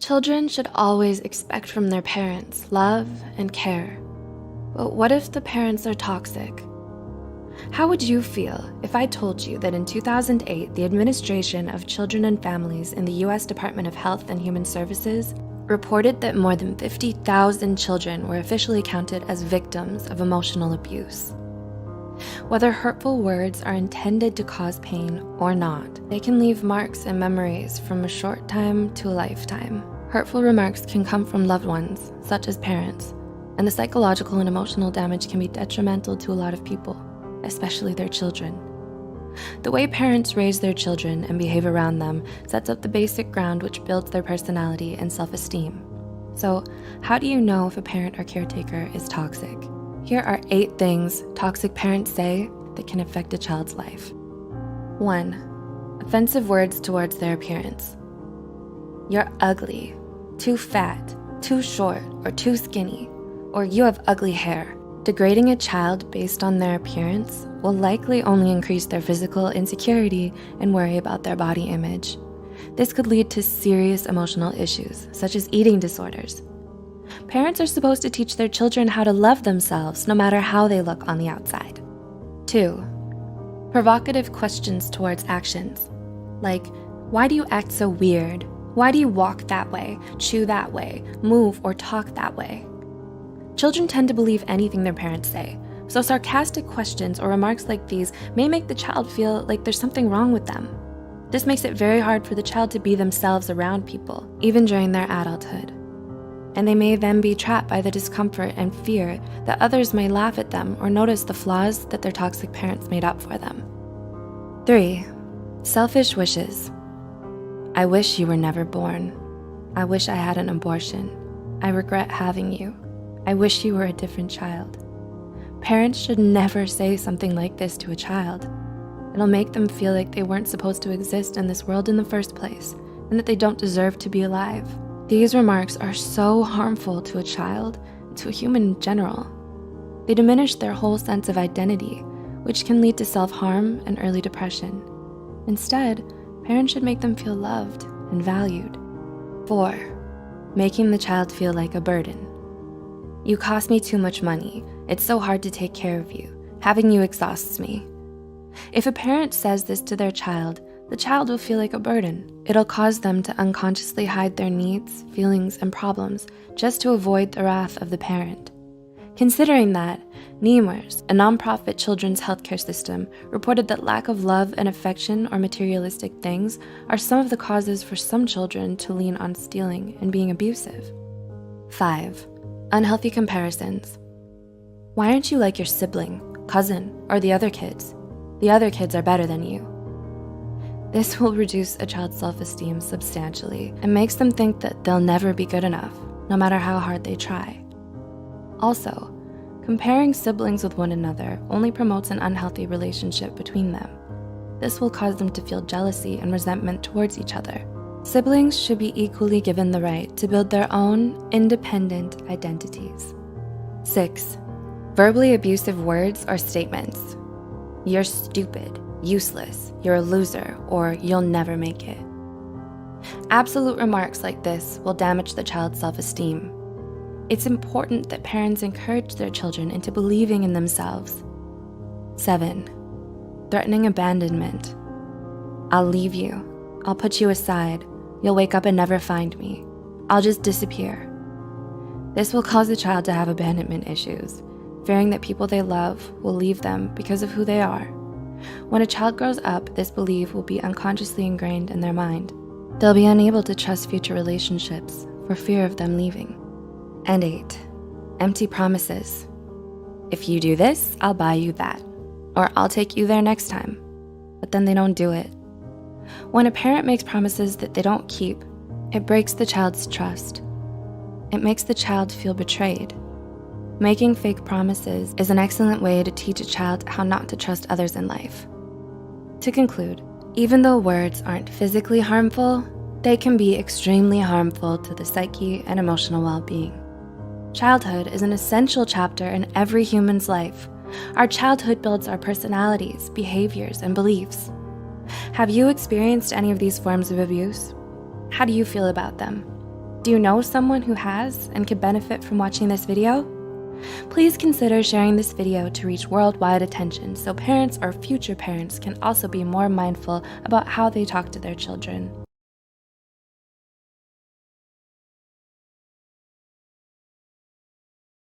Children should always expect from their parents love and care. But what if the parents are toxic? How would you feel if I told you that in 2008, the Administration of Children and Families in the US Department of Health and Human Services reported that more than 50,000 children were officially counted as victims of emotional abuse? Whether hurtful words are intended to cause pain or not, they can leave marks and memories from a short time to a lifetime. Hurtful remarks can come from loved ones, such as parents, and the psychological and emotional damage can be detrimental to a lot of people, especially their children. The way parents raise their children and behave around them sets up the basic ground which builds their personality and self-esteem. So, how do you know if a parent or caretaker is toxic? Here are 8 things toxic parents say that can affect a child's life. 1. Offensive words towards their appearance. You're ugly, too fat, too short, or too skinny, or you have ugly hair. Degrading a child based on their appearance will likely only increase their physical insecurity and worry about their body image. This could lead to serious emotional issues, such as eating disorders. Parents are supposed to teach their children how to love themselves no matter how they look on the outside. 2. Provocative questions towards actions, like, why do you act so weird? Why do you walk that way, chew that way, move or talk that way? Children tend to believe anything their parents say, so sarcastic questions or remarks like these may make the child feel like there's something wrong with them. This makes it very hard for the child to be themselves around people, even during their adulthood. And they may then be trapped by the discomfort and fear that others may laugh at them or notice the flaws that their toxic parents made up for them. 3. Selfish wishes. I wish you were never born. I wish I had an abortion. I regret having you. I wish you were a different child. Parents should never say something like this to a child. It'll make them feel like they weren't supposed to exist in this world in the first place, and that they don't deserve to be alive. These remarks are so harmful to a child and to a human in general. They diminish their whole sense of identity, which can lead to self-harm and early depression. Instead, parents should make them feel loved and valued. 4. Making the child feel like a burden. You cost me too much money. It's so hard to take care of you. Having you exhausts me. If a parent says this to their child, the child will feel like a burden. It'll cause them to unconsciously hide their needs, feelings, and problems just to avoid the wrath of the parent. Considering that, Nemours, a nonprofit children's healthcare system, reported that lack of love and affection or materialistic things are some of the causes for some children to lean on stealing and being abusive. 5. Unhealthy comparisons. Why aren't you like your sibling, cousin, or the other kids? The other kids are better than you. This will reduce a child's self-esteem substantially and makes them think that they'll never be good enough, no matter how hard they try. Also, comparing siblings with one another only promotes an unhealthy relationship between them. This will cause them to feel jealousy and resentment towards each other. Siblings should be equally given the right to build their own independent identities. 6. Verbally abusive words or statements. You're stupid, useless, you're a loser, or you'll never make it. Absolute remarks like this will damage the child's self-esteem. It's important that parents encourage their children into believing in themselves. 7. Threatening abandonment. I'll leave you. I'll put you aside. You'll wake up and never find me. I'll just disappear. This will cause the child to have abandonment issues, fearing that people they love will leave them because of who they are. When a child grows up, this belief will be unconsciously ingrained in their mind. They'll be unable to trust future relationships for fear of them leaving. And 8. Empty promises. If you do this, I'll buy you that, or I'll take you there next time. But then they don't do it. When a parent makes promises that they don't keep, it breaks the child's trust. It makes the child feel betrayed. Making fake promises is an excellent way to teach a child how not to trust others in life. To conclude, even though words aren't physically harmful, they can be extremely harmful to the psyche and emotional well-being. Childhood is an essential chapter in every human's life. Our childhood builds our personalities, behaviors, and beliefs. Have you experienced any of these forms of abuse? How do you feel about them? Do you know someone who has and could benefit from watching this video? Please consider sharing this video to reach worldwide attention so parents or future parents can also be more mindful about how they talk to their children.